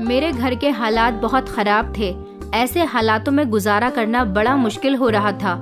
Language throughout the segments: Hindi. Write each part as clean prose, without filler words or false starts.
मेरे घर के हालात बहुत खराब थे। ऐसे हालातों में गुजारा करना बड़ा मुश्किल हो रहा था।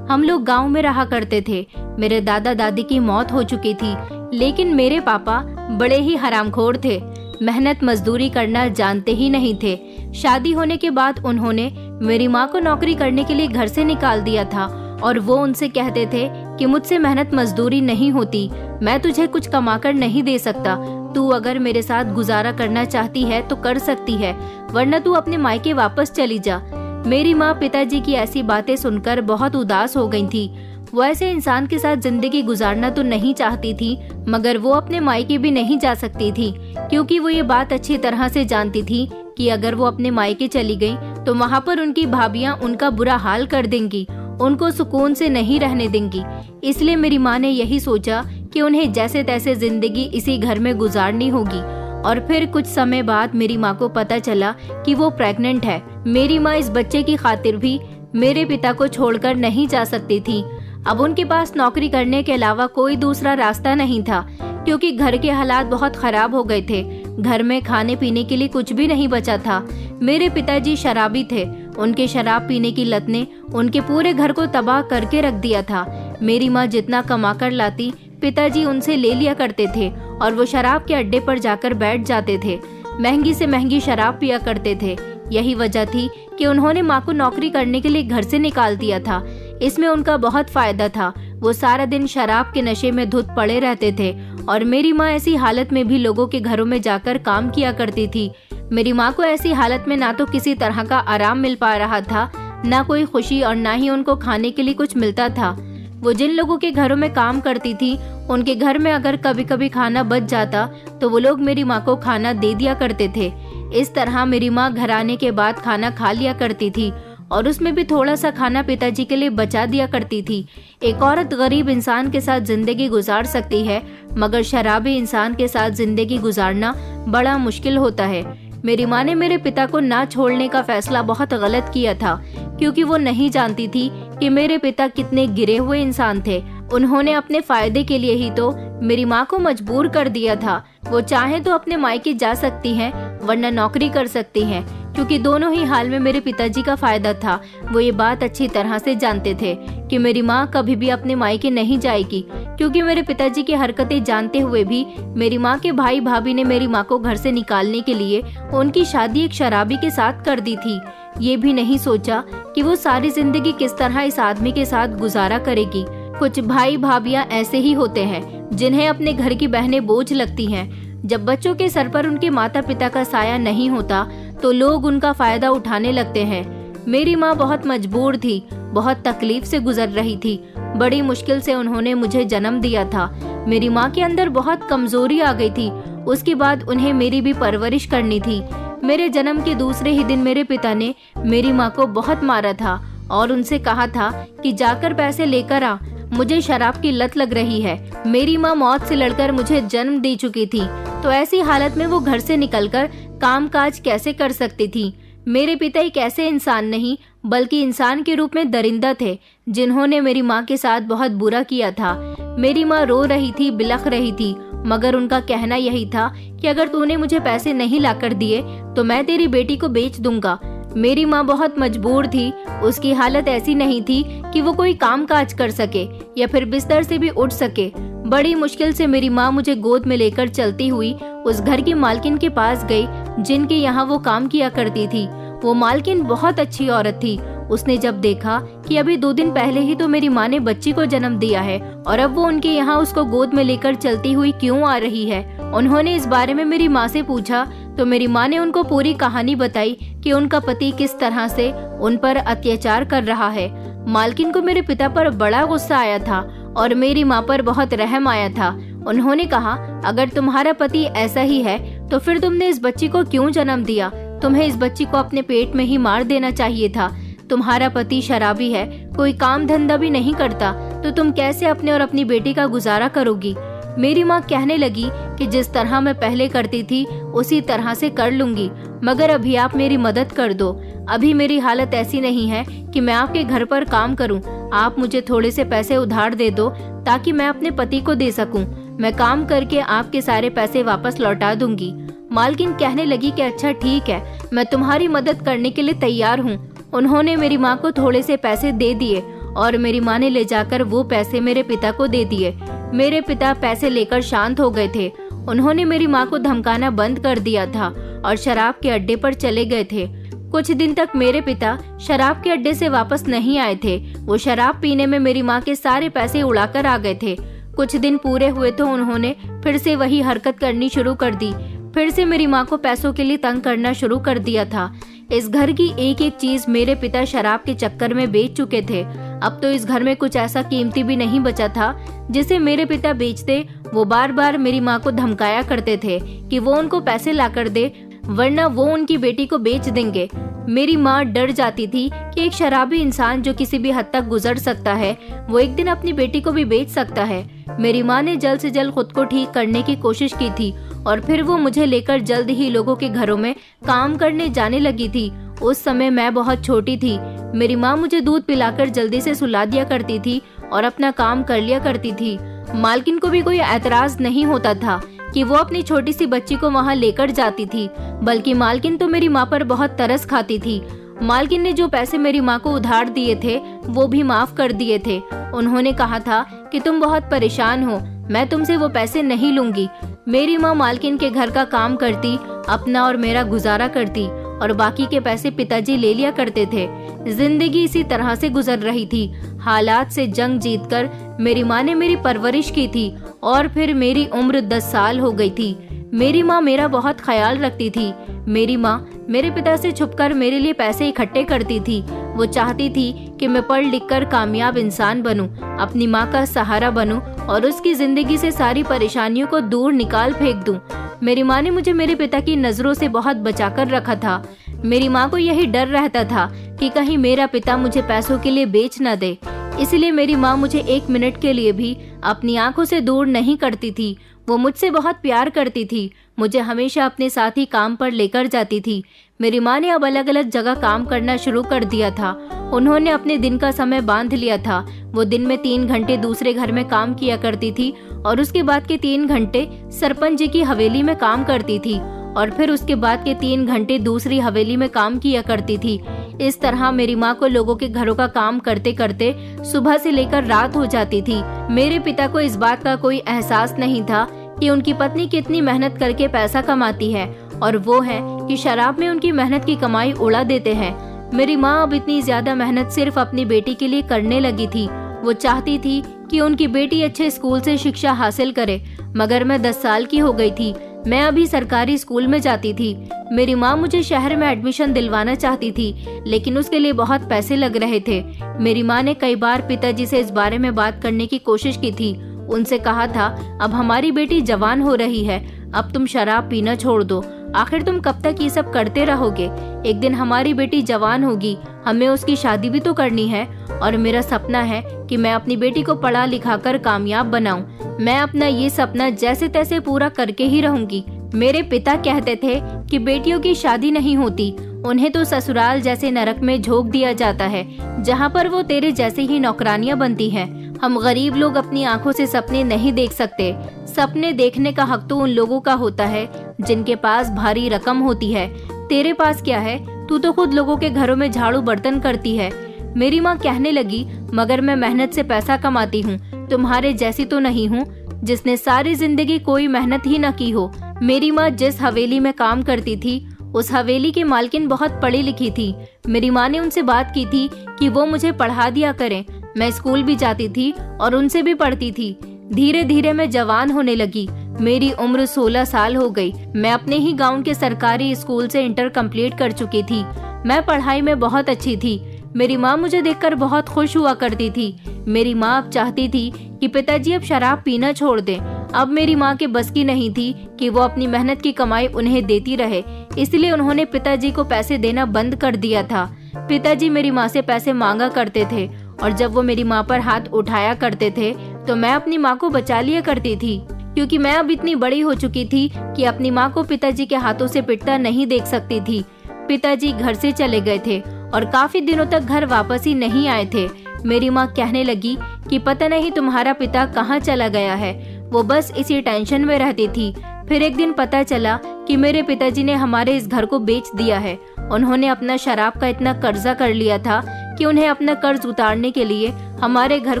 हम लोग गांव में रहा करते थे। मेरे दादा दादी की मौत हो चुकी थी, लेकिन मेरे पापा बड़े ही हरामखोर थे। मेहनत मजदूरी करना जानते ही नहीं थे। शादी होने के बाद उन्होंने मेरी माँ को नौकरी करने के लिए घर से निकाल दिया था और वो उनसे कहते थे कि मुझसे मेहनत मजदूरी नहीं होती, मैं तुझे कुछ कमाकर नहीं दे सकता। तू अगर मेरे साथ गुजारा करना चाहती है तो कर सकती है, वरना तू अपने मायके वापस चली जा। मेरी माँ पिताजी की ऐसी बातें सुनकर बहुत उदास हो गई थी। वो ऐसे इंसान के साथ जिंदगी गुजारना तो नहीं चाहती थी, मगर वो अपने मायके भी नहीं जा सकती थी, क्योंकि वो ये बात अच्छी तरह से जानती थी कि अगर वो अपने मायके चली गई तो वहाँ पर उनकी भाभियाँ उनका बुरा हाल कर देंगी, उनको सुकून से नहीं रहने देंगी। इसलिए मेरी माँ ने यही सोचा कि उन्हें जैसे तैसे जिंदगी इसी घर में गुजारनी होगी। और फिर कुछ समय बाद मेरी माँ को पता चला कि वो प्रेग्नेंट है। मेरी माँ इस बच्चे की खातिर भी मेरे पिता को छोड़कर नहीं जा सकती थी। अब उनके पास नौकरी करने के अलावा कोई दूसरा रास्ता नहीं था, क्योंकि घर के हालात बहुत खराब हो गए थे। घर में खाने पीने के लिए कुछ भी नहीं बचा था। मेरे पिताजी शराबी थे। उनके शराब पीने की लत ने उनके पूरे घर को तबाह करके रख दिया था। मेरी माँ जितना कमा कर लाती, पिताजी उनसे ले लिया करते थे और वो शराब के अड्डे पर जाकर बैठ जाते थे। महंगी से महंगी शराब पिया करते थे। यही वजह थी कि उन्होंने माँ को नौकरी करने के लिए घर से निकाल दिया था। इसमें उनका बहुत फायदा था। वो सारा दिन शराब के नशे में धुत पड़े रहते थे और मेरी माँ ऐसी हालत में भी लोगों के घरों में जाकर काम किया करती थी। मेरी माँ को ऐसी हालत में ना तो किसी तरह का आराम मिल पा रहा था, ना कोई खुशी, और ना ही उनको खाने के लिए कुछ मिलता था। वो जिन लोगों के घरों में काम करती थी, उनके घर में अगर कभी कभी खाना बच जाता तो वो लोग मेरी माँ को खाना दे दिया करते थे। इस तरह मेरी माँ घर आने के बाद खाना खा लिया करती थी और उसमें भी थोड़ा सा खाना पिताजी के लिए बचा दिया करती थी। एक औरत गरीब इंसान के साथ जिंदगी गुजार सकती है, मगर शराबी इंसान के साथ जिंदगी गुजारना बड़ा मुश्किल होता है। मेरी माँ ने मेरे पिता को ना छोड़ने का फैसला बहुत गलत किया था, क्योंकि वो नहीं जानती थी कि मेरे पिता कितने गिरे हुए इंसान थे। उन्होंने अपने फायदे के लिए ही तो मेरी माँ को मजबूर कर दिया था। वो चाहे तो अपने मायके जा सकती हैं, वरना नौकरी कर सकती हैं, क्योंकि दोनों ही हाल में मेरे पिताजी का फायदा था। वो ये बात अच्छी तरह से जानते थे कि मेरी माँ कभी भी अपने मायके नहीं जाएगी, क्योंकि मेरे पिताजी की हरकतें जानते हुए भी मेरी माँ के भाई भाभी ने मेरी माँ को घर से निकालने के लिए उनकी शादी एक शराबी के साथ कर दी थी। ये भी नहीं सोचा कि वो सारी जिंदगी किस तरह इस आदमी के साथ गुजारा करेगी। कुछ भाई भाभियाँ ऐसे ही होते हैं जिन्हें अपने घर की बहनें बोझ लगती हैं। जब बच्चों के सर पर उनके माता पिता का साया नहीं होता तो लोग उनका फायदा उठाने लगते हैं। मेरी माँ बहुत मजबूर थी, बहुत तकलीफ से गुजर रही थी। बड़ी मुश्किल से उन्होंने मुझे जन्म दिया था। मेरी माँ के अंदर बहुत कमजोरी आ गई थी। उसके बाद उन्हें मेरी भी परवरिश करनी थी। मेरे जन्म के दूसरे ही दिन मेरे पिता ने मेरी माँ को बहुत मारा था और उनसे कहा था कि जाकर पैसे लेकर आ, मुझे शराब की लत लग रही है। मेरी माँ मौत से लड़कर मुझे जन्म दे चुकी थी, तो ऐसी हालत में वो घर से निकलकर कामकाज कैसे कर सकती थी। मेरे पिता एक ऐसे इंसान नहीं, बल्कि इंसान के रूप में दरिंदा थे, जिन्होंने मेरी माँ के साथ बहुत बुरा किया था। मेरी माँ रो रही थी, बिलख रही थी, मगर उनका कहना यही था कि अगर तूने मुझे पैसे नहीं लाकर दिए तो मैं तेरी बेटी को बेच दूंगा। मेरी माँ बहुत मजबूर थी। उसकी हालत ऐसी नहीं थी कि वो कोई काम काज कर सके या फिर बिस्तर से भी उठ सके। बड़ी मुश्किल से मेरी माँ मुझे गोद में लेकर चलती हुई उस घर की मालकिन के पास गई, जिनके यहाँ वो काम किया करती थी। वो मालकिन बहुत अच्छी औरत थी। उसने जब देखा कि अभी 2 दिन पहले ही तो मेरी माँ ने बच्ची को जन्म दिया है और अब वो उनके यहाँ उसको गोद में लेकर चलती हुई क्यों आ रही है, उन्होंने इस बारे में मेरी माँ से पूछा तो मेरी माँ ने उनको पूरी कहानी बताई कि उनका पति किस तरह से उन पर अत्याचार कर रहा है। मालकिन को मेरे पिता पर बड़ा गुस्सा आया था और मेरी माँ पर बहुत रहम आया था। उन्होंने कहा, अगर तुम्हारा पति ऐसा ही है तो फिर तुमने इस बच्ची को क्यों जन्म दिया? तुम्हें इस बच्ची को अपने पेट में ही मार देना चाहिए था। तुम्हारा पति शराबी है, कोई काम धंधा भी नहीं करता, तो तुम कैसे अपने और अपनी बेटी का गुजारा करोगी? मेरी माँ कहने लगी कि जिस तरह मैं पहले करती थी उसी तरह से कर लूंगी, मगर अभी आप मेरी मदद कर दो। अभी मेरी हालत ऐसी नहीं है कि मैं आपके घर पर काम करूं। आप मुझे थोड़े से पैसे उधार दे दो ताकि मैं अपने पति को दे सकूं। मैं काम करके आपके सारे पैसे वापस लौटा दूंगी। मालकिन कहने लगी कि अच्छा ठीक है, मैं तुम्हारी मदद करने के लिए तैयार हूँ। उन्होंने मेरी माँ को थोड़े से पैसे दे दिए और मेरी माँ ने ले जाकर वो पैसे मेरे पिता को दे दिए। मेरे पिता पैसे लेकर शांत हो गए थे। उन्होंने मेरी माँ को धमकाना बंद कर दिया था और शराब के अड्डे पर चले गए थे। कुछ दिन तक मेरे पिता शराब के अड्डे से वापस नहीं आए थे। वो शराब पीने में मेरी माँ के सारे पैसे उड़ाकर आ गए थे। कुछ दिन पूरे हुए तो उन्होंने फिर से वही हरकत करनी शुरू कर दी। फिर से मेरी माँ को पैसों के लिए तंग करना शुरू कर दिया था। इस घर की एक एक चीज मेरे पिता शराब के चक्कर में बेच चुके थे। अब तो इस घर में कुछ ऐसा कीमती भी नहीं बचा था जिसे मेरे पिता बेचते। वो बार बार मेरी माँ को धमकाया करते थे कि वो उनको पैसे लाकर दे, वरना वो उनकी बेटी को बेच देंगे। मेरी माँ डर जाती थी कि एक शराबी इंसान जो किसी भी हद तक गुजर सकता है, वो एक दिन अपनी बेटी को भी बेच सकता है। मेरी माँ ने जल्द से जल्द खुद को ठीक करने की कोशिश की थी और फिर वो मुझे लेकर जल्द ही लोगों के घरों में काम करने जाने लगी थी। उस समय मैं बहुत छोटी थी। मेरी माँ मुझे दूध पिलाकर जल्दी से सुला दिया करती थी और अपना काम कर लिया करती थी। मालकिन को भी कोई एतराज नहीं होता था कि वो अपनी छोटी सी बच्ची को वहाँ लेकर जाती थी, बल्कि मालकिन तो मेरी माँ पर बहुत तरस खाती थी। मालकिन ने जो पैसे मेरी माँ को उधार दिए थे वो भी माफ कर दिए थे। उन्होंने कहा था कि तुम बहुत परेशान हो, मैं तुमसे वो पैसे नहीं लूंगी। मेरी माँ मालकिन के घर का काम करती, अपना और मेरा गुजारा करती और बाकी के पैसे पिताजी ले लिया करते थे। जिंदगी इसी तरह से गुजर रही थी। हालात से जंग जीतकर मेरी माँ ने मेरी परवरिश की थी और फिर मेरी उम्र 10 साल हो गई थी। मेरी माँ मेरा बहुत ख्याल रखती थी। मेरी माँ मेरे पिता से छुपकर मेरे लिए पैसे इकट्ठे करती थी। वो चाहती थी कि मैं पढ़ लिख कर कामयाब इंसान बनूं, अपनी माँ का सहारा बनूं और उसकी जिंदगी से सारी परेशानियों को दूर निकाल फेंक दूं। मेरी माँ ने मुझे मेरे पिता की नजरों से बहुत बचाकर रखा था। मेरी माँ को यही डर रहता था कि कहीं मेरा पिता मुझे पैसों के लिए बेच न दे। इसलिए मेरी माँ मुझे 1 मिनट के लिए भी अपनी आंखों से दूर नहीं करती थी। वो मुझसे बहुत प्यार करती थी। मुझे हमेशा अपने साथ ही काम पर लेकर जाती थी। मेरी माँ ने अब अलग अलग जगह काम करना शुरू कर दिया था। उन्होंने अपने दिन का समय बांध लिया था। वो दिन में 3 घंटे दूसरे घर में काम किया करती थी और उसके बाद के 3 घंटे सरपंच जी की हवेली में काम करती थी और फिर उसके बाद के 3 घंटे दूसरी हवेली में काम किया करती थी। इस तरह मेरी माँ को लोगों के घरों का काम करते करते सुबह से लेकर रात हो जाती थी। मेरे पिता को इस बात का कोई एहसास नहीं था कि उनकी पत्नी कितनी मेहनत करके पैसा कमाती है और वो है कि शराब में उनकी मेहनत की कमाई उड़ा देते हैं। मेरी माँ अब इतनी ज्यादा मेहनत सिर्फ अपनी बेटी के लिए करने लगी थी। वो चाहती थी कि उनकी बेटी अच्छे स्कूल से शिक्षा हासिल करे, मगर मैं 10 साल की हो गई थी। मैं अभी सरकारी स्कूल में जाती थी। मेरी माँ मुझे शहर में एडमिशन दिलवाना चाहती थी, लेकिन उसके लिए बहुत पैसे लग रहे थे। मेरी माँ ने कई बार पिताजी से इस बारे में बात करने की कोशिश की थी। उनसे कहा था, अब हमारी बेटी जवान हो रही है, अब तुम शराब पीना छोड़ दो। आखिर तुम कब तक ये सब करते रहोगे? एक दिन हमारी बेटी जवान होगी, हमें उसकी शादी भी तो करनी है और मेरा सपना है कि मैं अपनी बेटी को पढ़ा लिखा कर कामयाब बनाऊं। मैं अपना ये सपना जैसे तैसे पूरा करके ही रहूंगी। मेरे पिता कहते थे कि बेटियों की शादी नहीं होती, उन्हें तो ससुराल जैसे नरक में झोंक दिया जाता है, जहाँ पर वो तेरे जैसे ही नौकरानियां बनती हैं। हम गरीब लोग अपनी आंखों से सपने नहीं देख सकते। सपने देखने का हक तो उन लोगों का होता है जिनके पास भारी रकम होती है। तेरे पास क्या है? तू तो खुद लोगों के घरों में झाड़ू बर्तन करती है। मेरी माँ कहने लगी, मगर मैं मेहनत से पैसा कमाती हूँ, तुम्हारे जैसी तो नहीं हूँ जिसने सारी जिंदगी कोई मेहनत ही न की हो। मेरी माँ जिस हवेली में काम करती थी उस हवेली की मालकिन बहुत पढ़ी लिखी थी। मेरी माँ ने उनसे बात की थी कि वो मुझे पढ़ा दिया करें। मैं स्कूल भी जाती थी और उनसे भी पढ़ती थी। धीरे धीरे मैं जवान होने लगी। मेरी उम्र 16 साल हो गई। मैं अपने ही गांव के सरकारी स्कूल से इंटर कंप्लीट कर चुकी थी। मैं पढ़ाई में बहुत अच्छी थी। मेरी माँ मुझे देखकर बहुत खुश हुआ करती थी। मेरी माँ अब चाहती थी कि पिताजी अब शराब पीना छोड़ दें। अब मेरी माँ के बस की नहीं थी कि वो अपनी मेहनत की कमाई उन्हें देती रहे, इसलिए उन्होंने पिताजी को पैसे देना बंद कर दिया था। पिताजी मेरी माँ से पैसे मांगा करते थे और जब वो मेरी माँ पर हाथ उठाया करते थे तो मैं अपनी माँ को बचा लिया करती थी, क्योंकि मैं अब इतनी बड़ी हो चुकी थी कि अपनी माँ को पिताजी के हाथों से पिटता नहीं देख सकती थी। पिताजी घर से चले गए थे और काफी दिनों तक घर वापस ही नहीं आए थे। मेरी माँ कहने लगी कि पता नहीं तुम्हारा पिता कहाँ चला गया है। वो बस इसी टेंशन में रहती थी। फिर एक दिन पता चला कि मेरे पिताजी ने हमारे इस घर को बेच दिया है। उन्होंने अपना शराब का इतना कर्जा कर लिया था कि उन्हें अपना कर्ज उतारने के लिए हमारे घर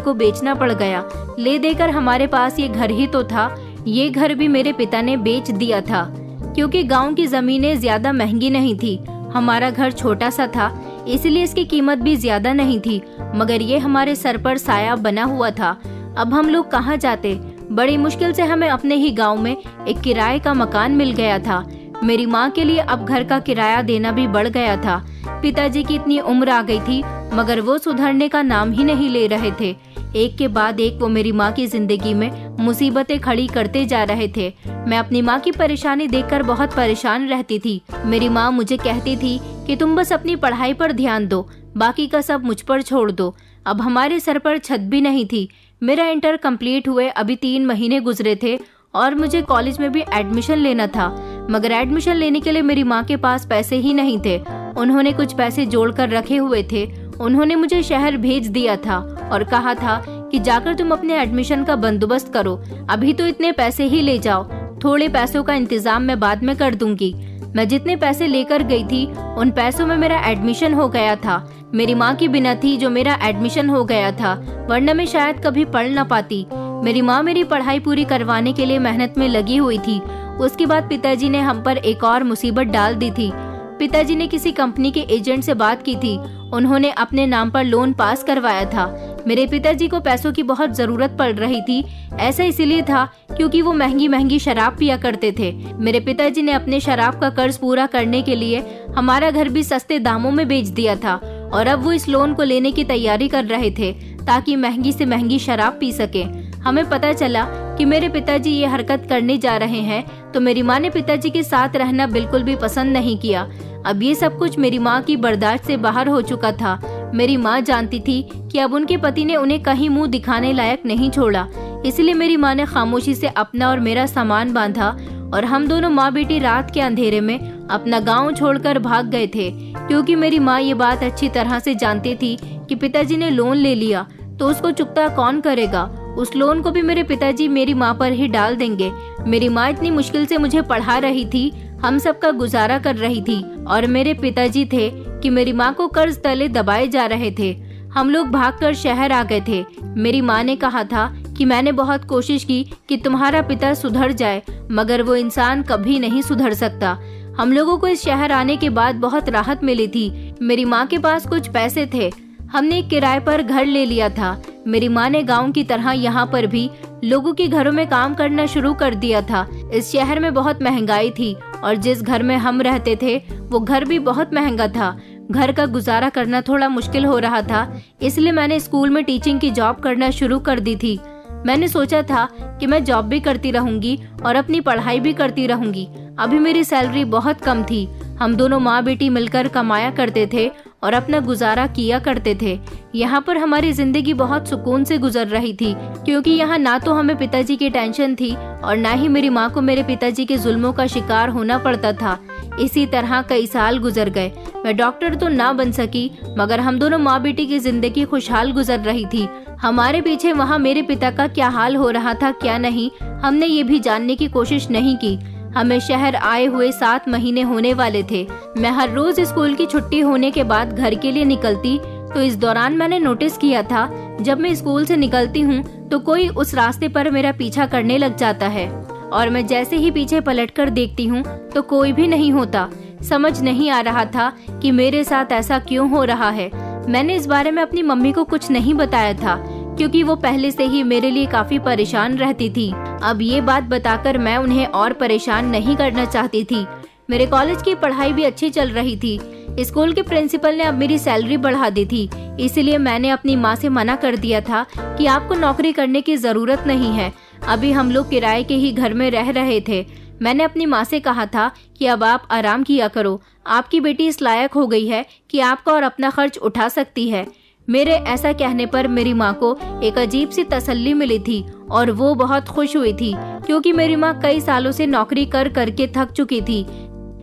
को बेचना पड़ गया। ले देकर हमारे पास ये घर ही तो था, ये घर भी मेरे पिता ने बेच दिया था। क्योंकि गांव की जमीनें ज्यादा महंगी नहीं थी, हमारा घर छोटा सा था, इसलिए इसकी कीमत भी ज्यादा नहीं थी, मगर ये हमारे सर पर साया बना हुआ था। अब हम लोग कहाँ जाते? बड़ी मुश्किल से हमें अपने ही गांव में एक किराए का मकान मिल गया था। मेरी माँ के लिए अब घर का किराया देना भी बढ़ गया था। पिताजी की इतनी उम्र आ गई थी, मगर वो सुधरने का नाम ही नहीं ले रहे थे। एक के बाद एक वो मेरी माँ की जिंदगी में मुसीबतें खड़ी करते जा रहे थे। मैं अपनी माँ की परेशानी देखकर बहुत परेशान रहती थी। मेरी माँ मुझे कहती थी कि तुम बस अपनी पढ़ाई पर ध्यान दो, बाकी का सब मुझ पर छोड़ दो। अब हमारे सर पर छत भी नहीं थी। मेरा इंटर कंप्लीट हुए अभी 3 महीने गुजरे थे और मुझे कॉलेज में भी एडमिशन लेना था, मगर एडमिशन लेने के लिए मेरी माँ के पास पैसे ही नहीं थे। उन्होंने कुछ पैसे जोड़कर रखे हुए थे। उन्होंने मुझे शहर भेज दिया था और कहा था कि जाकर तुम अपने एडमिशन का बंदोबस्त करो, अभी तो इतने पैसे ही ले जाओ, थोड़े पैसों का इंतजाम मैं बाद में कर दूंगी। मैं जितने पैसे लेकर गई थी उन पैसों में मेरा एडमिशन हो गया था। मेरी माँ की बिना थी जो मेरा एडमिशन हो गया था, वरना मैं शायद कभी पढ़ न पाती। मेरी माँ मेरी पढ़ाई पूरी करवाने के लिए मेहनत में लगी हुई थी। उसके बाद पिताजी ने हम पर एक और मुसीबत डाल दी थी। पिताजी ने किसी कंपनी के एजेंट से बात की थी। उन्होंने अपने नाम पर लोन पास करवाया था। मेरे पिताजी को पैसों की बहुत जरूरत पड़ रही थी। ऐसा इसलिए था क्योंकि वो महंगी महंगी शराब पिया करते थे। मेरे पिताजी ने अपने शराब का कर्ज पूरा करने के लिए हमारा घर भी सस्ते दामों में बेच दिया था और अब वो इस लोन को लेने की तैयारी कर रहे थे ताकि महंगी से महंगी शराब पी सके। हमें पता चला कि मेरे पिताजी ये हरकत करने जा रहे हैं, तो मेरी माँ ने पिताजी के साथ रहना बिल्कुल भी पसंद नहीं किया। अब ये सब कुछ मेरी माँ की बर्दाश्त से बाहर हो चुका था। मेरी माँ जानती थी कि अब उनके पति ने उन्हें कहीं मुंह दिखाने लायक नहीं छोड़ा, इसलिए मेरी माँ ने खामोशी से अपना और मेरा सामान बांधा और हम दोनों माँ बेटी रात के अंधेरे में अपना गांव छोड़कर भाग गए थे। क्योंकि मेरी माँ ये बात अच्छी तरह से जानती थी कि पिताजी ने लोन ले लिया तो उसको चुकता कौन करेगा। उस लोन को भी मेरे पिताजी मेरी माँ पर ही डाल देंगे। मेरी माँ इतनी मुश्किल से मुझे पढ़ा रही थी, हम सबका गुजारा कर रही थी और मेरे पिताजी थे कि मेरी माँ को कर्ज तले दबाए जा रहे थे। हम लोग भागकर शहर आ गए थे। मेरी माँ ने कहा था कि मैंने बहुत कोशिश की कि तुम्हारा पिता सुधर जाए, मगर वो इंसान कभी नहीं सुधर सकता। हम लोगों को इस शहर आने के बाद बहुत राहत मिली थी। मेरी माँ के पास कुछ पैसे थे, हमने एक किराए पर घर ले लिया था। मेरी माँ ने गांव की तरह यहाँ पर भी लोगों के घरों में काम करना शुरू कर दिया था। इस शहर में बहुत महंगाई थी और जिस घर में हम रहते थे वो घर भी बहुत महंगा था। घर का गुजारा करना थोड़ा मुश्किल हो रहा था, इसलिए मैंने स्कूल में टीचिंग की जॉब करना शुरू कर दी थी। मैंने सोचा था कि मैं जॉब भी करती रहूंगी और अपनी पढ़ाई भी करती रहूंगी। अभी मेरी सैलरी बहुत कम थी। हम दोनों माँ बेटी मिलकर कमाया करते थे और अपना गुजारा किया करते थे। यहाँ पर हमारी जिंदगी बहुत सुकून से गुजर रही थी, क्योंकि यहाँ ना तो हमें पिताजी की टेंशन थी और ना ही मेरी माँ को मेरे पिताजी के जुल्मों का शिकार होना पड़ता था। इसी तरह कई साल गुजर गए। मैं डॉक्टर तो ना बन सकी, मगर हम दोनों माँ बेटी की जिंदगी खुशहाल गुजर रही थी। हमारे पीछे वहाँ मेरे पिता का क्या हाल हो रहा था क्या नहीं, हमने ये भी जानने की कोशिश नहीं की। हमें शहर आए हुए 7 महीने होने वाले थे। मैं हर रोज स्कूल की छुट्टी होने के बाद घर के लिए निकलती, तो इस दौरान मैंने नोटिस किया था जब मैं स्कूल से निकलती हूँ तो कोई उस रास्ते पर मेरा पीछा करने लग जाता है और मैं जैसे ही पीछे पलटकर देखती हूँ तो कोई भी नहीं होता। समझ नहीं आ रहा था कि मेरे साथ ऐसा क्यों हो रहा है। मैंने इस बारे में अपनी मम्मी को कुछ नहीं बताया था, क्योंकि वो पहले से ही मेरे लिए काफी परेशान रहती थी। अब ये बात बताकर मैं उन्हें और परेशान नहीं करना चाहती थी। मेरे कॉलेज की पढ़ाई भी अच्छी चल रही थी। स्कूल के प्रिंसिपल ने अब मेरी सैलरी बढ़ा दी थी, इसलिए मैंने अपनी माँ से मना कर दिया था कि आपको नौकरी करने की जरूरत नहीं है। अभी हम लोग किराए के ही घर में रह रहे थे। मैंने अपनी माँ से कहा था कि अब आप आराम किया करो, आपकी बेटी इस लायक हो गई है कि आपका और अपना खर्च उठा सकती है। मेरे ऐसा कहने पर मेरी माँ को एक अजीब सी तसल्ली मिली थी और वो बहुत खुश हुई थी, क्योंकि मेरी माँ कई सालों से नौकरी कर करके थक चुकी थी।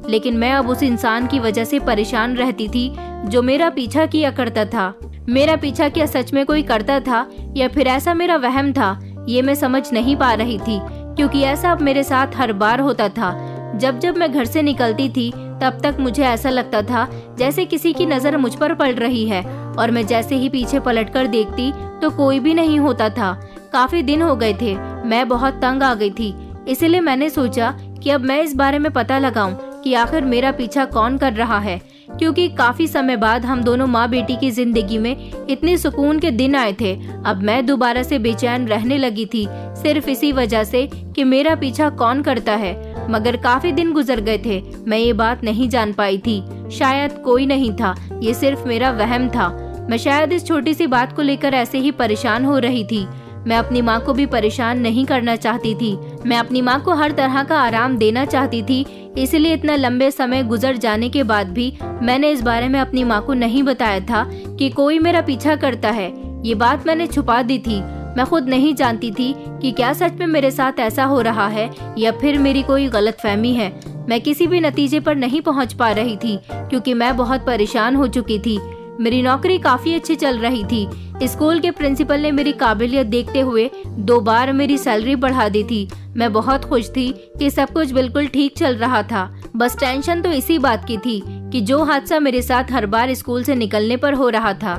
लेकिन मैं अब उस इंसान की वजह से परेशान रहती थी जो मेरा पीछा किया करता था। मेरा पीछा क्या सच में कोई करता था या फिर ऐसा मेरा वहम था, ये मैं समझ नहीं पा रही थी, क्योंकि ऐसा अब मेरे साथ हर बार होता था। जब जब मैं घर से निकलती थी तब तक मुझे ऐसा लगता था जैसे किसी की नजर मुझ पर पड़ रही है, और मैं जैसे ही पीछे पलटकर देखती तो कोई भी नहीं होता था। काफी दिन हो गए थे, मैं बहुत तंग आ गई थी। इसलिए मैंने सोचा कि अब मैं इस बारे में पता लगाऊं कि आखिर मेरा पीछा कौन कर रहा है, क्योंकि काफी समय बाद हम दोनों माँ बेटी की जिंदगी में इतने सुकून के दिन आए थे। अब मैं दोबारा से बेचैन रहने लगी थी, सिर्फ इसी वजह से कि मेरा पीछा कौन करता है। मगर काफी दिन गुजर गए थे, मैं ये बात नहीं जान पाई थी। शायद कोई नहीं था, ये सिर्फ मेरा वहम था। मैं शायद इस छोटी सी बात को लेकर ऐसे ही परेशान हो रही थी। मैं अपनी माँ को भी परेशान नहीं करना चाहती थी। मैं अपनी माँ को हर तरह का आराम देना चाहती थी। इसलिए इतना लंबे समय गुजर जाने के बाद भी मैंने इस बारे में अपनी माँ को नहीं बताया था कि कोई मेरा पीछा करता है। ये बात मैंने छुपा दी थी। मैं खुद नहीं जानती थी कि क्या सच में मेरे साथ ऐसा हो रहा है या फिर मेरी कोई गलतफहमी है। मैं किसी भी नतीजे पर नहीं पहुंच पा रही थी, क्योंकि मैं बहुत परेशान हो चुकी थी। मेरी नौकरी काफी अच्छी चल रही थी। स्कूल के प्रिंसिपल ने मेरी काबिलियत देखते हुए 2 बार मेरी सैलरी बढ़ा दी थी। मैं बहुत खुश थी कि सब कुछ बिल्कुल ठीक चल रहा था। बस टेंशन तो इसी बात की थी कि जो हादसा मेरे साथ हर बार स्कूल से निकलने पर हो रहा था।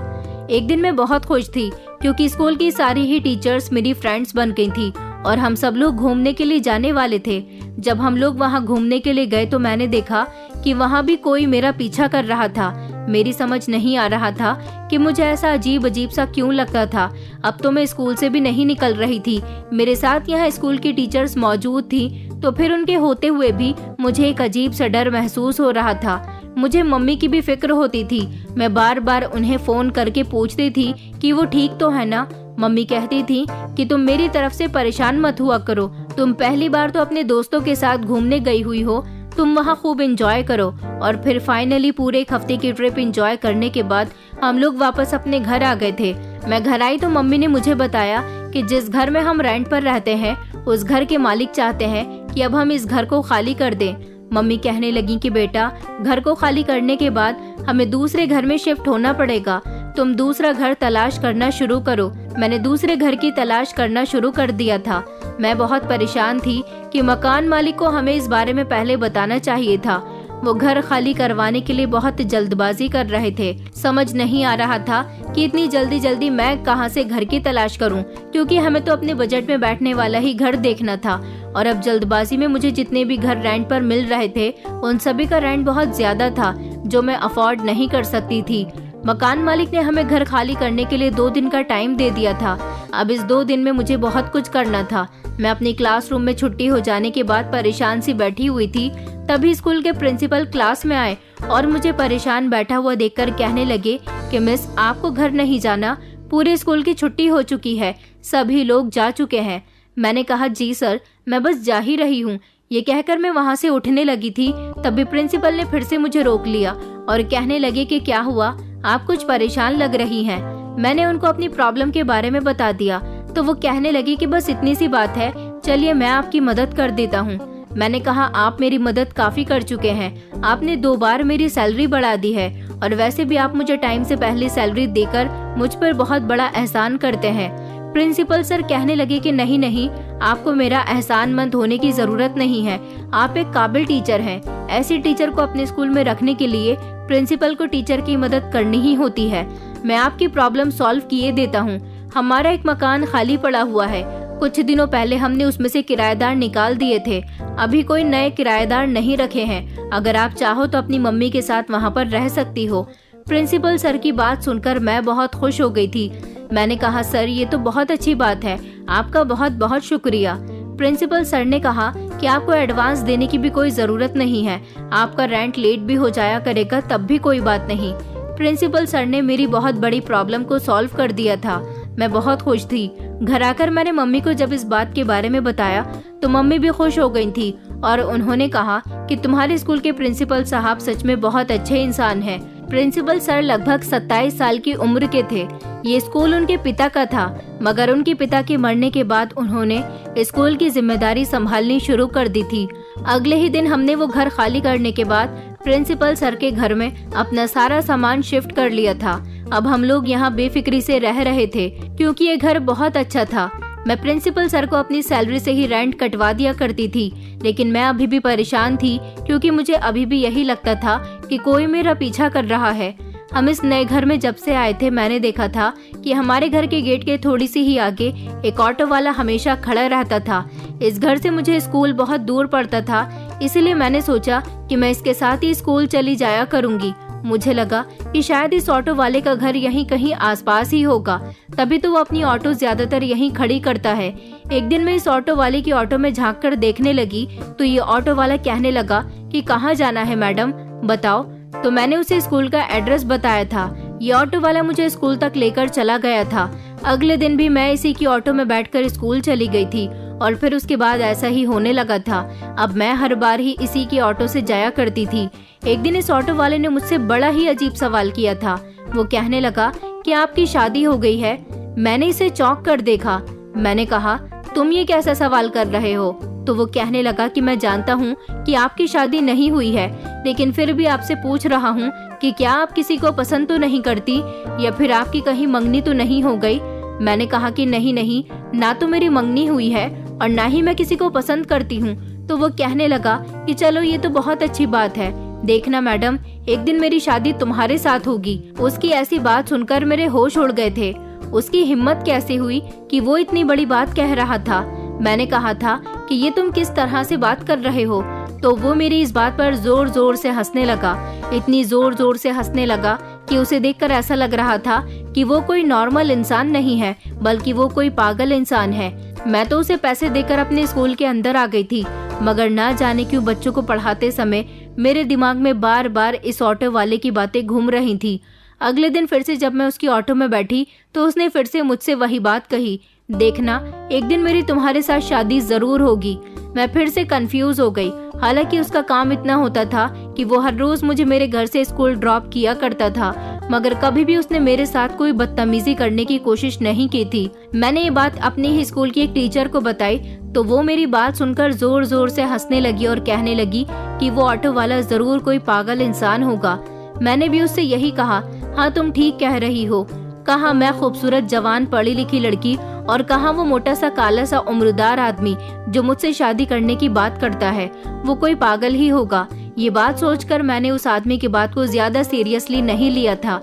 एक दिन मैं बहुत खुश थी क्योंकि स्कूल की सारी ही टीचर्स मेरी फ्रेंड्स बन गई थी और हम सब लोग घूमने के लिए जाने वाले थे। जब हम लोग वहाँ घूमने के लिए गए तो मैंने देखा कि वहाँ भी कोई मेरा पीछा कर रहा था। मेरी समझ नहीं आ रहा था कि मुझे ऐसा अजीब अजीब सा क्यों लगता था। अब तो मैं स्कूल से भी नहीं निकल रही थी, मेरे साथ यहाँ स्कूल की टीचर्स मौजूद थी, तो फिर उनके होते हुए भी मुझे एक अजीब सा डर महसूस हो रहा था। मुझे मम्मी की भी फिक्र होती थी। मैं बार बार उन्हें फोन करके पूछती थी कि वो ठीक तो है ना। मम्मी कहती थी कि तुम मेरी तरफ से परेशान मत हुआ करो, तुम पहली बार तो अपने दोस्तों के साथ घूमने गई हुई हो, तुम वहाँ खूब एंजॉय करो। और फिर फाइनली पूरे 1 हफ्ते की ट्रिप एंजॉय करने के बाद हम लोग वापस अपने घर आ गए थे। मैं घर आई तो मम्मी ने मुझे बताया कि जिस घर में हम रेंट पर रहते हैं उस घर के मालिक चाहते हैं कि अब हम इस घर को खाली कर दें। मम्मी कहने लगी कि बेटा, घर को खाली करने के बाद हमें दूसरे घर में शिफ्ट होना पड़ेगा, तुम दूसरा घर तलाश करना शुरू करो। मैंने दूसरे घर की तलाश करना शुरू कर दिया था। मैं बहुत परेशान थी कि मकान मालिक को हमें इस बारे में पहले बताना चाहिए था। वो घर खाली करवाने के लिए बहुत जल्दबाजी कर रहे थे। समझ नहीं आ रहा था कि इतनी जल्दी मैं कहां से घर की तलाश करूं, क्योंकि हमें तो अपने बजट में बैठने वाला ही घर देखना था। और अब जल्दबाजी में मुझे जितने भी घर रेंट पर मिल रहे थे उन सभी का रेंट बहुत ज्यादा था, जो मैं अफोर्ड नहीं कर सकती थी। मकान मालिक ने हमें घर खाली करने के लिए 2 दिन का टाइम दे दिया था। अब इस 2 दिन में मुझे बहुत कुछ करना था। मैं अपनी क्लासरूम में छुट्टी हो जाने के बाद परेशान सी बैठी हुई थी, तभी स्कूल के प्रिंसिपल क्लास में आए और मुझे परेशान बैठा हुआ देखकर कहने लगे कि मिस, आपको घर नहीं जाना, पूरे स्कूल की छुट्टी हो चुकी है, सभी लोग जा चुके हैं। मैंने कहा जी सर, मैं बस जा ही रही हूँ। ये कहकर मैं वहाँ से उठने लगी थी, तभी प्रिंसिपल ने फिर से मुझे रोक लिया और कहने लगे कि क्या हुआ, आप कुछ परेशान लग रही हैं। मैंने उनको अपनी प्रॉब्लम के बारे में बता दिया तो वो कहने लगी कि बस इतनी सी बात है, चलिए मैं आपकी मदद कर देता हूँ। मैंने कहा आप मेरी मदद काफी कर चुके हैं, आपने 2 बार मेरी सैलरी बढ़ा दी है और वैसे भी आप मुझे टाइम से पहले सैलरी देकर मुझ पर बहुत बड़ा एहसान करते हैं। प्रिंसिपल सर कहने लगे कि नहीं, आपको मेरा एहसानमंद होने की जरूरत नहीं है, आप एक काबिल टीचर हैं। ऐसी टीचर को अपने स्कूल में रखने के लिए प्रिंसिपल को टीचर की मदद करनी ही होती है। मैं आपकी प्रॉब्लम सॉल्व किए देता हूँ। हमारा एक मकान खाली पड़ा हुआ है, कुछ दिनों पहले हमने उसमें से किराएदार निकाल दिए थे, अभी कोई नए किराएदार नहीं रखे हैं। अगर आप चाहो तो अपनी मम्मी के साथ वहाँ पर रह सकती हो। प्रिंसिपल सर की बात सुनकर मैं बहुत खुश हो गई थी। मैंने कहा सर, ये तो बहुत अच्छी बात है, आपका बहुत बहुत शुक्रिया। प्रिंसिपल सर ने कहा कि आपको एडवांस देने की भी कोई जरूरत नहीं है, आपका रेंट लेट भी हो जाया करेगा तब भी कोई बात नहीं। प्रिंसिपल सर ने मेरी बहुत बड़ी प्रॉब्लम को सॉल्व कर दिया था। मैं बहुत खुश थी। घर आकर मैंने मम्मी को जब इस बात के बारे में बताया तो मम्मी भी खुश हो गई थी और उन्होंने कहा कि तुम्हारे स्कूल के प्रिंसिपल साहब सच में बहुत अच्छे इंसान हैं। प्रिंसिपल सर लगभग 27 साल की उम्र के थे। ये स्कूल उनके पिता का था, मगर उनके पिता के मरने के बाद उन्होंने स्कूल की जिम्मेदारी संभालनी शुरू कर दी थी। अगले ही दिन हमने वो घर खाली करने के बाद प्रिंसिपल सर के घर में अपना सारा सामान शिफ्ट कर लिया था। अब हम लोग यहाँ बेफिक्री से रह रहे थे क्योंकि ये घर बहुत अच्छा था। मैं प्रिंसिपल सर को अपनी सैलरी से ही रेंट कटवा दिया करती थी, लेकिन मैं अभी भी परेशान थी क्योंकि मुझे अभी भी यही लगता था कि कोई मेरा पीछा कर रहा है। हम इस नए घर में जब से आए थे मैंने देखा था कि हमारे घर के गेट के थोड़ी सी ही आगे एक ऑटो वाला हमेशा खड़ा रहता था। इस घर से मुझे स्कूल बहुत दूर पड़ता था, इसलिए मैंने सोचा कि मैं इसके साथ ही स्कूल चली जाया करूंगी। मुझे लगा कि शायद इस ऑटो वाले का घर यहीं कहीं आसपास ही होगा, तभी तो वो अपनी ऑटो ज्यादातर यहीं खड़ी करता है। एक दिन मैं इस ऑटो वाले की ऑटो में झांक कर देखने लगी तो ये ऑटो वाला कहने लगा कि कहाँ जाना है मैडम, बताओ। तो मैंने उसे स्कूल का एड्रेस बताया था। ये ऑटो वाला मुझे स्कूल तक लेकर चला गया था। अगले दिन भी मैं इसी की ऑटो में बैठकर स्कूल चली गई थी और फिर उसके बाद ऐसा ही होने लगा था। अब मैं हर बार ही इसी की ऑटो से जाया करती थी। एक दिन इस ऑटो वाले ने मुझसे बड़ा ही अजीब सवाल किया था। वो कहने लगा कि आपकी शादी हो गई है। मैंने इसे चौंक कर देखा। मैंने कहा, तुम ये कैसा सवाल कर रहे हो? तो वो कहने लगा कि मैं जानता हूँ कि आपकी शादी नहीं हुई है, लेकिन फिर भी आपसे पूछ रहा हूँ कि क्या आप किसी को पसंद तो नहीं करती या फिर आपकी कहीं मंगनी तो नहीं हो गई? मैंने कहा कि नहीं नहीं, ना तो मेरी मंगनी हुई है और ना ही मैं किसी को पसंद करती हूँ। तो वो कहने लगा कि चलो ये तो बहुत अच्छी बात है, देखना मैडम, एक दिन मेरी शादी तुम्हारे साथ होगी। उसकी ऐसी बात सुनकर मेरे होश उड़ गए थे। उसकी हिम्मत कैसे हुई कि वो इतनी बड़ी बात कह रहा था? मैंने कहा था कि ये तुम किस तरह से बात कर रहे हो? तो वो मेरी इस बात पर जोर जोर से हंसने लगा। इतनी जोर जोर से हंसने लगा कि उसे देखकर ऐसा लग रहा था कि वो कोई नॉर्मल इंसान नहीं है, बल्कि वो कोई पागल इंसान है। मैं तो उसे पैसे देकर अपने स्कूल के अंदर आ गई थी, मगर ना जाने क्यों बच्चों को पढ़ाते समय मेरे दिमाग में बार बार इस ऑटो वाले की बातें घूम रही थी। अगले दिन फिर से जब मैं उसकी ऑटो में बैठी तो उसने फिर से मुझसे वही बात कही, देखना एक दिन मेरी तुम्हारे साथ शादी जरूर होगी। मैं फिर से कंफ्यूज हो गई। हालांकि उसका काम इतना होता था कि वो हर रोज मुझे मेरे घर से स्कूल ड्रॉप किया करता था, मगर कभी भी उसने मेरे साथ कोई बदतमीजी करने की कोशिश नहीं की थी। मैंने ये बात अपने ही स्कूल की एक टीचर को बताई तो वो मेरी बात सुनकर जोर जोर से हंसने लगी और कहने लगी कि वो ऑटो वाला जरूर कोई पागल इंसान होगा। मैंने भी उससे यही कहा, हाँ तुम ठीक कह रही हो। कहाँ मैं खूबसूरत जवान पढ़ी लिखी लड़की और कहाँ वो मोटा सा काला सा उम्रदार आदमी जो मुझसे शादी करने की बात करता है, वो कोई पागल ही होगा। ये बात सोचकर मैंने उस आदमी की बात को ज्यादा सीरियसली नहीं लिया था,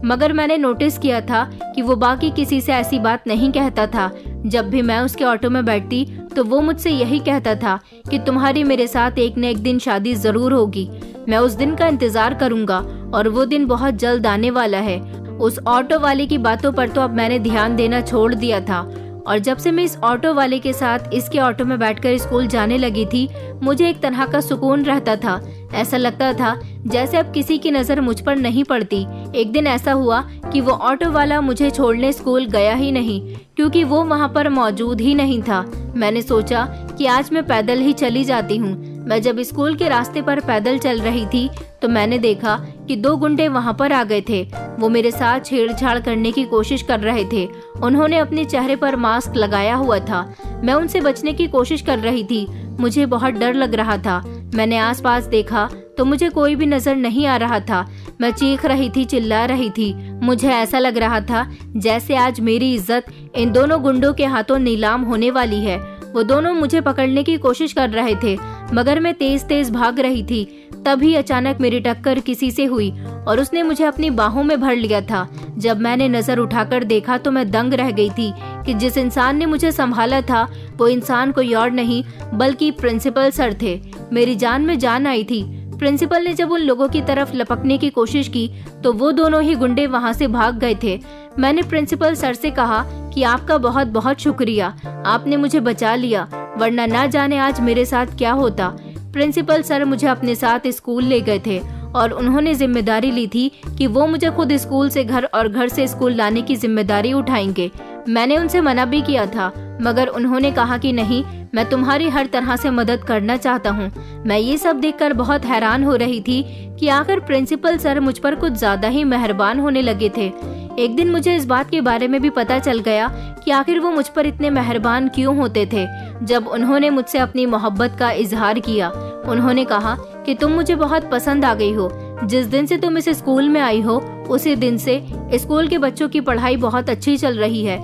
मगर मैंने नोटिस किया था कि वो बाकी किसी से ऐसी बात नहीं कहता था। जब भी मैं उसके ऑटो में बैठती तो वो मुझसे यही कहता था कि तुम्हारी मेरे साथ एक न एक दिन शादी जरूर होगी। मैं उस दिन का इंतजार करूंगा और वो दिन बहुत जल्द आने वाला है। उस ऑटो वाले की बातों पर तो अब मैंने ध्यान देना छोड़ दिया था और जब से मैं इस ऑटो वाले के साथ इसके ऑटो में बैठकर स्कूल जाने लगी थी, मुझे एक तरह का सुकून रहता था। ऐसा लगता था जैसे अब किसी की नजर मुझ पर नहीं पड़ती। एक दिन ऐसा हुआ कि वो ऑटो वाला मुझे छोड़ने स्कूल गया ही नहीं, क्योंकि वो वहाँ पर मौजूद ही नहीं था। मैंने सोचा कि आज मैं पैदल ही चली जाती हूँ। मैं जब स्कूल के रास्ते पर पैदल चल रही थी तो मैंने देखा कि 2 गुंडे वहाँ पर आ गए थे। वो मेरे साथ छेड़छाड़ करने की कोशिश कर रहे थे। उन्होंने अपने चेहरे पर मास्क लगाया हुआ था। मैं उनसे बचने की कोशिश कर रही थी। मुझे बहुत डर लग रहा था। मैंने आसपास देखा तो मुझे कोई भी नजर नहीं आ रहा था। मैं चीख रही थी, चिल्ला रही थी। मुझे ऐसा लग रहा था जैसे आज मेरी इज्जत इन दोनों गुंडों के हाथों नीलाम होने वाली है। वो दोनों मुझे पकड़ने की कोशिश कर रहे थे, मगर मैं तेज तेज भाग रही थी। तभी अचानक मेरी टक्कर किसी से हुई और उसने मुझे अपनी बाहों में भर लिया था। जब मैंने नजर उठाकर देखा तो मैं दंग रह गई थी कि जिस इंसान ने मुझे संभाला था वो इंसान कोई और नहीं बल्कि प्रिंसिपल सर थे। मेरी जान में जान आई थी। प्रिंसिपल ने जब उन लोगों की तरफ लपकने की कोशिश की तो वो दोनों ही गुंडे वहाँ से भाग गए थे। मैंने प्रिंसिपल सर से कहा कि आपका बहुत बहुत शुक्रिया, आपने मुझे बचा लिया, वरना ना जाने आज मेरे साथ क्या होता। प्रिंसिपल सर मुझे अपने साथ स्कूल ले गए थे और उन्होंने जिम्मेदारी ली थी कि वो मुझे खुद स्कूल से घर और घर से स्कूल लाने की जिम्मेदारी उठाएंगे। मैंने उनसे मना भी किया था, मगर उन्होंने कहा कि नहीं, मैं तुम्हारी हर तरह से मदद करना चाहता हूँ। मैं ये सब देखकर बहुत हैरान हो रही थी कि आखिर प्रिंसिपल सर मुझ पर कुछ ज्यादा ही मेहरबान होने लगे थे। एक दिन मुझे इस बात के बारे में भी पता चल गया कि आखिर वो मुझ पर इतने मेहरबान क्यों होते थे। जब उन्होंने मुझसे अपनी मोहब्बत का इजहार किया, उन्होंने कहा कि तुम मुझे बहुत पसंद आ गई हो। जिस दिन से तुम इस स्कूल में आई हो उसी दिन से स्कूल के बच्चों की पढ़ाई बहुत अच्छी चल रही है।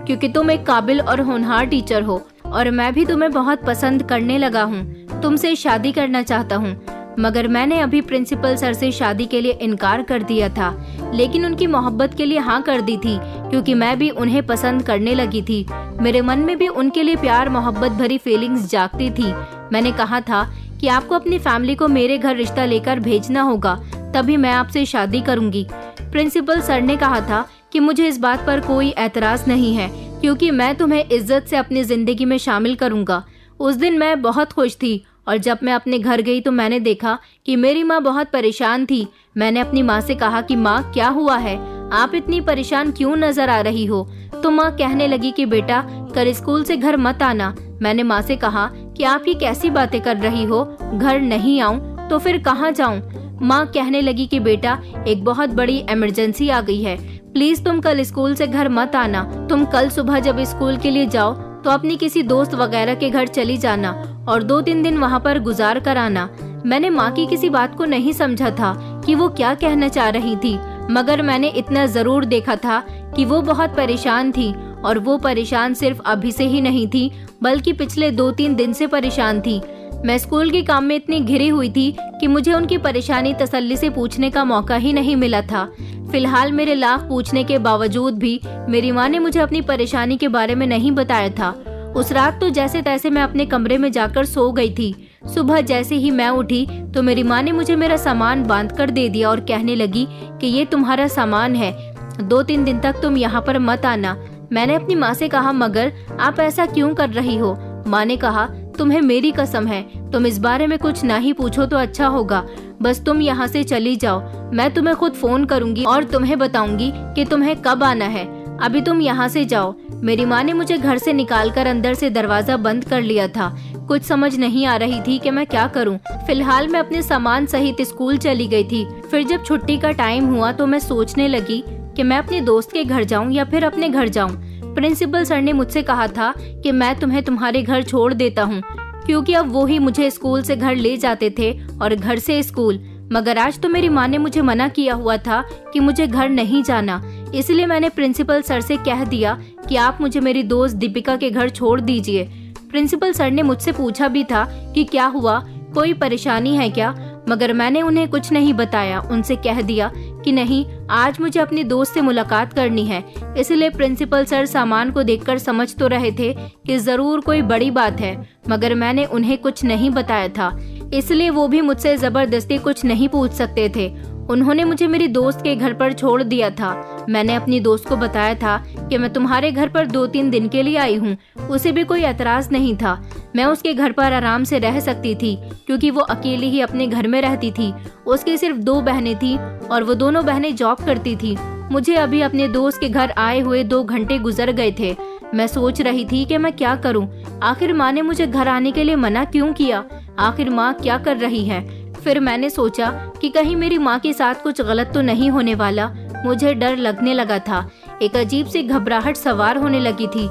क्योंकि तुम एक काबिल और होनहार टीचर हो और मैं भी तुम्हें बहुत पसंद करने लगा हूँ। तुमसे शादी करना चाहता हूँ। मगर मैंने अभी प्रिंसिपल सर से शादी के लिए इनकार कर दिया था, लेकिन उनकी मोहब्बत के लिए हाँ कर दी थी, क्योंकि मैं भी उन्हें पसंद करने लगी थी। मेरे मन में भी उनके लिए प्यार मोहब्बत भरी फीलिंग्स जागती थी। मैंने कहा था कि आपको अपनी फैमिली को मेरे घर रिश्ता लेकर भेजना होगा, तभी मैं आपसे शादी करूंगी। प्रिंसिपल सर ने कहा था कि मुझे इस बात पर कोई एतराज नहीं है, क्योंकि मैं तुम्हें इज्जत से अपनी जिंदगी में शामिल करूंगा। उस दिन मैं बहुत खुश थी और जब मैं अपने घर गई तो मैंने देखा कि मेरी माँ बहुत परेशान थी। मैंने अपनी माँ से कहा कि माँ, क्या हुआ है, आप इतनी परेशान क्यों नजर आ रही हो? तो माँ कहने लगी कि बेटा, कल स्कूल से घर मत आना। मैंने माँ से कहा कि आप ये कैसी बातें कर रही हो, घर नहीं आऊँ तो फिर कहाँ जाऊँ? माँ कहने लगी कि बेटा, एक बहुत बड़ी इमरजेंसी आ गई है, प्लीज तुम कल स्कूल से घर मत आना। तुम कल सुबह जब स्कूल के लिए जाओ तो अपनी किसी दोस्त वगैरह के घर चली जाना और 2-3 दिन वहाँ पर गुजार कर आना। मैंने माँ की किसी बात को नहीं समझा था कि वो क्या कहना चाह रही थी, मगर मैंने इतना जरूर देखा था कि वो बहुत परेशान थी, और वो परेशान सिर्फ अभी से ही नहीं थी, बल्कि पिछले 2-3 दिन से परेशान थी। मैं स्कूल के काम में इतनी घिरी हुई थी कि मुझे उनकी परेशानी तसल्ली से पूछने का मौका ही नहीं मिला था। फिलहाल मेरे लाख पूछने के बावजूद भी मेरी माँ ने मुझे अपनी परेशानी के बारे में नहीं बताया था। उस रात तो जैसे तैसे मैं अपने कमरे में जाकर सो गई थी। सुबह जैसे ही मैं उठी तो मेरी माँ ने मुझे मेरा सामान बांध कर दे दिया और कहने लगी कि ये तुम्हारा सामान है, 2-3 दिन तक तुम यहाँ पर मत आना। मैंने अपनी माँ से कहा, मगर आप ऐसा क्यों कर रही हो? माँ ने कहा, तुम्हें मेरी कसम है, तुम इस बारे में कुछ ना ही पूछो तो अच्छा होगा। बस तुम यहाँ से चली जाओ, मैं तुम्हें खुद फोन करूंगी और तुम्हें बताऊंगी कि तुम्हें कब आना है। अभी तुम यहाँ से जाओ। मेरी माँ ने मुझे घर से निकालकर अंदर से दरवाजा बंद कर लिया था। कुछ समझ नहीं आ रही थी कि मैं क्या करूं। फिलहाल मैं अपने सामान सहित स्कूल चली गई थी। फिर जब छुट्टी का टाइम हुआ तो मैं सोचने लगी कि मैं अपने दोस्त के घर जाऊं या फिर अपने घर जाऊं। प्रिंसिपल सर ने मुझसे कहा था कि मैं तुम्हें तुम्हारे घर छोड़ देता हूँ, क्योंकि अब वो ही मुझे स्कूल से घर ले जाते थे और घर से स्कूल। मगर आज तो मेरी माँ ने मुझे मना किया हुआ था कि मुझे घर नहीं जाना, इसलिए मैंने प्रिंसिपल सर से कह दिया कि आप मुझे मेरी दोस्त दीपिका के घर छोड़ दीजिए। प्रिंसिपल सर ने मुझसे पूछा भी था कि क्या हुआ, कोई परेशानी है क्या, मगर मैंने उन्हें कुछ नहीं बताया। उनसे कह दिया कि नहीं, आज मुझे अपनी दोस्त से मुलाकात करनी है। इसलिए प्रिंसिपल सर सामान को देखकर समझ तो रहे थे कि जरूर कोई बड़ी बात है, मगर मैंने उन्हें कुछ नहीं बताया था, इसलिए वो भी मुझसे जबरदस्ती कुछ नहीं पूछ सकते थे। उन्होंने मुझे मेरी दोस्त के घर पर छोड़ दिया था। मैंने अपनी दोस्त को बताया था कि मैं तुम्हारे घर पर 2-3 दिन के लिए आई हूँ। उसे भी कोई एतराज नहीं था। मैं उसके घर पर आराम से रह सकती थी, क्योंकि वो अकेली ही अपने घर में रहती थी। उसकी सिर्फ 2 बहनें थी और वो दोनों बहनें जॉब करती थी। मुझे अभी अपने दोस्त के घर आए हुए 2 घंटे गुजर गए थे। मैं सोच रही थी कि मैं क्या करूं। आखिर माँ ने मुझे घर आने के लिए मना क्यों किया? आखिर माँ क्या कर रही है? फिर मैंने सोचा कि कहीं मेरी माँ के साथ कुछ गलत तो नहीं होने वाला। मुझे डर लगने लगा था, एक अजीब सी घबराहट सवार होने लगी थी।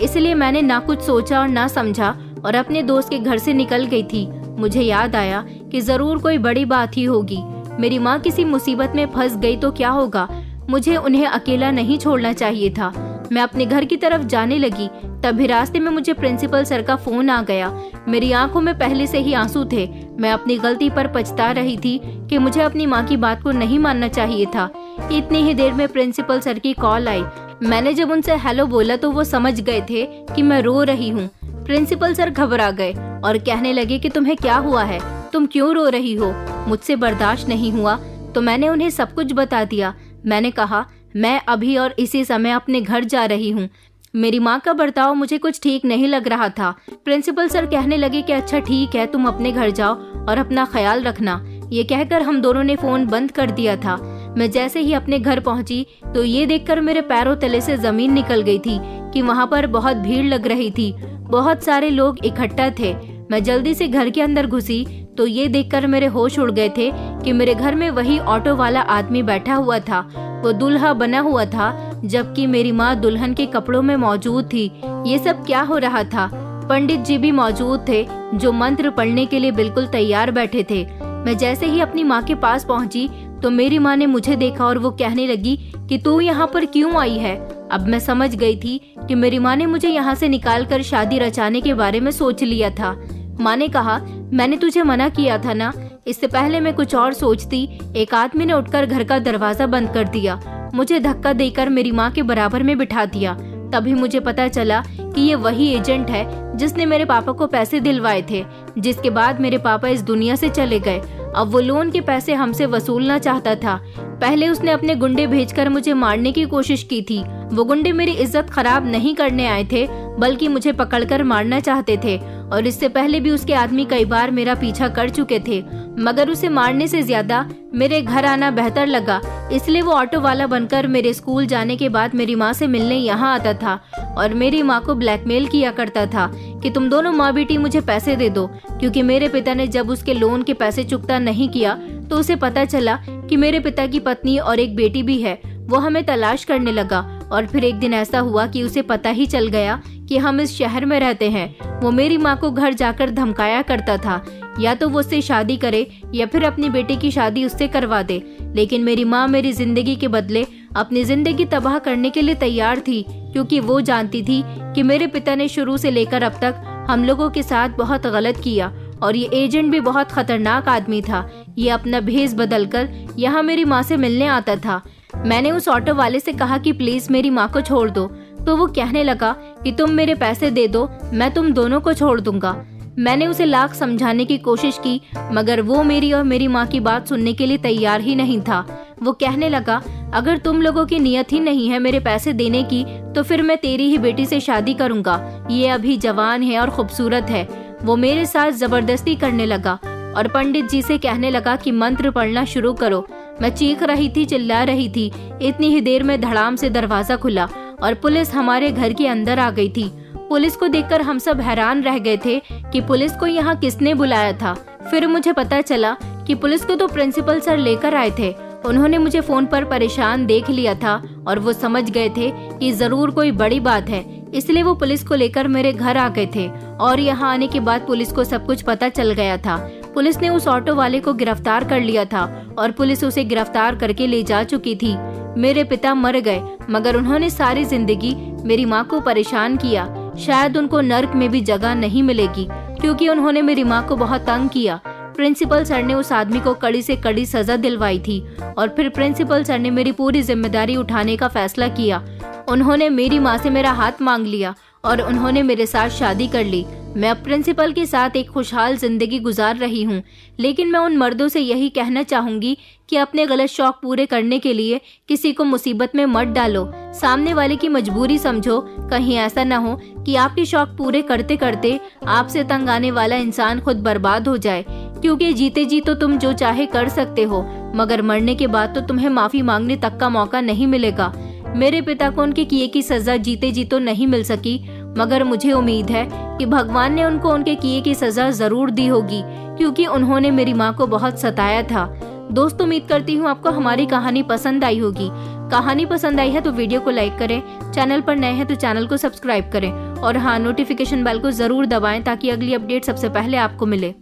इसलिए मैंने ना कुछ सोचा और ना समझा और अपने दोस्त के घर से निकल गई थी। मुझे याद आया कि जरूर कोई बड़ी बात ही होगी। मेरी माँ किसी मुसीबत में फंस गई तो क्या होगा? मुझे उन्हें अकेला नहीं छोड़ना चाहिए था। मैं अपने घर की तरफ जाने लगी, तभी रास्ते में मुझे प्रिंसिपल सर का फोन आ गया। मेरी आंखों में पहले से ही आंसू थे। मैं अपनी गलती पर पछता रही थी कि मुझे अपनी माँ की बात को नहीं मानना चाहिए था। इतनी ही देर में प्रिंसिपल सर की कॉल आई। मैंने जब उनसे हेलो बोला तो वो समझ गए थे कि मैं रो रही हूँ। प्रिंसिपल सर घबरा गए और कहने लगे कि तुम्हें क्या हुआ है, तुम क्यों रो रही हो? मुझसे बर्दाश्त नहीं हुआ तो मैंने उन्हें सब कुछ बता दिया। मैंने कहा, मैं अभी और इसी समय अपने घर जा रही हूँ। मेरी माँ का बर्ताव मुझे कुछ ठीक नहीं लग रहा था। प्रिंसिपल सर कहने लगे कि अच्छा ठीक है, तुम अपने घर जाओ और अपना ख्याल रखना। ये कहकर हम दोनों ने फोन बंद कर दिया था। मैं जैसे ही अपने घर पहुंची तो ये देखकर मेरे पैरों तले से जमीन निकल गई थी कि वहाँ पर बहुत भीड़ लग रही थी। बहुत सारे लोग इकट्ठा थे। मैं जल्दी से घर के अंदर घुसी तो ये देखकर मेरे होश उड़ गए थे कि मेरे घर में वही ऑटो वाला आदमी बैठा हुआ था। वो दूल्हा बना हुआ था, जबकि मेरी माँ दुल्हन के कपड़ों में मौजूद थी। ये सब क्या हो रहा था? पंडित जी भी मौजूद थे, जो मंत्र पढ़ने के लिए बिल्कुल तैयार बैठे थे। मैं जैसे ही अपनी माँ के पास पहुँची तो मेरी माँ ने मुझे देखा और वो कहने लगी कि तू यहाँ पर क्यों आई है? अब मैं समझ गई थी कि मेरी माँ ने मुझे यहाँ से निकालकर शादी रचाने के बारे में सोच लिया था। माँ ने कहा, मैंने तुझे मना किया था ना। इससे पहले मैं कुछ और सोचती, एक आदमी ने उठकर घर का दरवाजा बंद कर दिया, मुझे धक्का देकर मेरी माँ के बराबर में बिठा दिया। तभी मुझे पता चला कि ये वही एजेंट है जिसने मेरे पापा को पैसे दिलवाए थे, जिसके बाद मेरे पापा इस दुनिया से चले गए। अब वो लोन के पैसे हमसे वसूलना चाहता था। पहले उसने अपने गुंडे भेजकर मुझे मारने की कोशिश की थी। वो गुंडे मेरी इज्जत खराब नहीं करने आए थे, बल्कि मुझे पकड़कर मारना चाहते थे। और इससे पहले भी उसके आदमी कई बार मेरा पीछा कर चुके थे, मगर उसे मारने से ज्यादा मेरे घर आना बेहतर लगा। इसलिए वो ऑटो वाला बनकर मेरे स्कूल जाने के बाद मेरी माँ से मिलने यहाँ आता था और मेरी माँ को ब्लैकमेल किया करता था कि तुम दोनों माँ बेटी मुझे पैसे दे दो, क्योंकि मेरे पिता ने जब उसके लोन के पैसे चुकता नहीं किया तो उसे पता चला कि मेरे पिता की पत्नी और एक बेटी भी है। वो हमें तलाश करने लगा और फिर एक दिन ऐसा हुआ कि उसे पता ही चल गया कि हम इस शहर में रहते हैं। वो मेरी माँ को घर जाकर धमकाया करता था, या तो वो उससे शादी करे या फिर अपनी बेटी की शादी उससे करवा दे। लेकिन मेरी माँ मेरी जिंदगी के बदले अपनी जिंदगी तबाह करने के लिए तैयार थी, क्योंकि वो जानती थी कि मेरे पिता ने शुरू से लेकर अब तक हम लोगों के साथ बहुत गलत किया और ये एजेंट भी बहुत खतरनाक आदमी था। ये अपना भेष बदलकर यहाँ मेरी माँ से मिलने आता था। मैंने उस ऑटो वाले से कहा कि प्लीज मेरी माँ को छोड़ दो, तो वो कहने लगा कि तुम मेरे पैसे दे दो, मैं तुम दोनों को छोड़ दूंगा। मैंने उसे लाख समझाने की कोशिश की, मगर वो मेरी और मेरी माँ की बात सुनने के लिए तैयार ही नहीं था। वो कहने लगा, अगर तुम लोगों की नियत ही नहीं है मेरे पैसे देने की, तो फिर मैं तेरी ही बेटी से शादी करूंगा। ये अभी जवान है और खूबसूरत है। वो मेरे साथ जबरदस्ती करने लगा और पंडित जी से कहने लगा कि मंत्र पढ़ना शुरू करो। मैं चीख रही थी, चिल्ला रही थी। इतनी ही देर में धड़ाम से दरवाजा खुला और पुलिस हमारे घर के अंदर आ गई थी। पुलिस को देखकर हम सब हैरान रह गए थे कि पुलिस को यहाँ किसने बुलाया था। फिर मुझे पता चला कि पुलिस को तो प्रिंसिपल सर लेकर आए थे। उन्होंने मुझे फोन पर परेशान देख लिया था और वो समझ गए थे कि जरूर कोई बड़ी बात है, इसलिए वो पुलिस को लेकर मेरे घर आ गए थे। और यहाँ आने के बाद पुलिस को सब कुछ पता चल गया था। पुलिस ने उस ऑटो वाले को गिरफ्तार कर लिया था और पुलिस उसे गिरफ्तार करके ले जा चुकी थी। मेरे पिता मर गए, मगर उन्होंने सारी जिंदगी मेरी माँ को परेशान किया। शायद उनको नर्क में भी जगह नहीं मिलेगी, क्योंकि उन्होंने मेरी माँ को बहुत तंग किया। प्रिंसिपल सर ने उस आदमी को कड़ी से कड़ी सजा दिलवाई थी और फिर प्रिंसिपल सर ने मेरी पूरी जिम्मेदारी उठाने का फैसला किया। उन्होंने मेरी माँ से मेरा हाथ मांग लिया और उन्होंने मेरे साथ शादी कर ली। मैं अब प्रिंसिपल के साथ एक खुशहाल जिंदगी गुजार रही हूँ। लेकिन मैं उन मर्दों से यही कहना चाहूंगी कि अपने गलत शौक पूरे करने के लिए किसी को मुसीबत में मत डालो। सामने वाले की मजबूरी समझो। कहीं ऐसा न हो कि आपके शौक पूरे करते करते आपसे तंग आने वाला इंसान खुद बर्बाद हो जाए, क्योंकि जीते जी तो तुम जो चाहे कर सकते हो, मगर मरने के बाद तो तुम्हें माफी मांगने तक का मौका नहीं मिलेगा। मेरे पिता को उनके किए की सजा जीते जी तो नहीं मिल सकी, मगर मुझे उम्मीद है कि भगवान ने उनको उनके किए की सजा जरूर दी होगी, क्योंकि उन्होंने मेरी माँ को बहुत सताया था। दोस्तों, उम्मीद करती हूँ आपको हमारी कहानी पसंद आई होगी। कहानी पसंद आई है तो वीडियो को लाइक करें, चैनल पर नए हैं तो चैनल को सब्सक्राइब करें और हाँ, नोटिफिकेशन बेल को जरूर दबाएं ताकि अगली अपडेट सबसे पहले आपको मिले।